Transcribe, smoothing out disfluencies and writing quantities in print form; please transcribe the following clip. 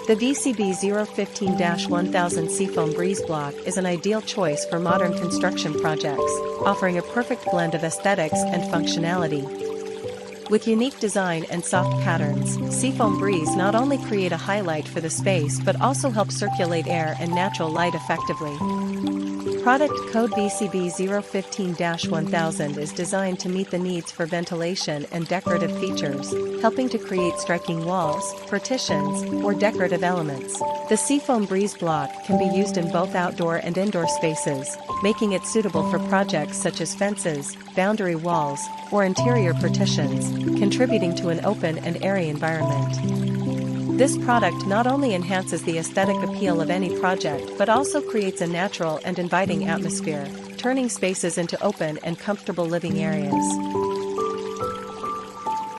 The VCB-015-1000 Seafoam Breeze Block is an ideal choice for modern construction projects, offering a perfect blend of aesthetics and functionality. With unique design and soft patterns, Seafoam Breeze not only create a highlight for the space but also help circulate air and natural light effectively. Product code VCB-015-1000 is designed to meet the needs for ventilation and decorative features, helping to create striking walls, partitions, or decorative elements. The Seafoam Breeze Block can be used in both outdoor and indoor spaces, making it suitable for projects such as fences, boundary walls, or interior partitions, contributing to an open and airy environment. This product not only enhances the aesthetic appeal of any project but also creates a natural and inviting atmosphere, turning spaces into open and comfortable living areas.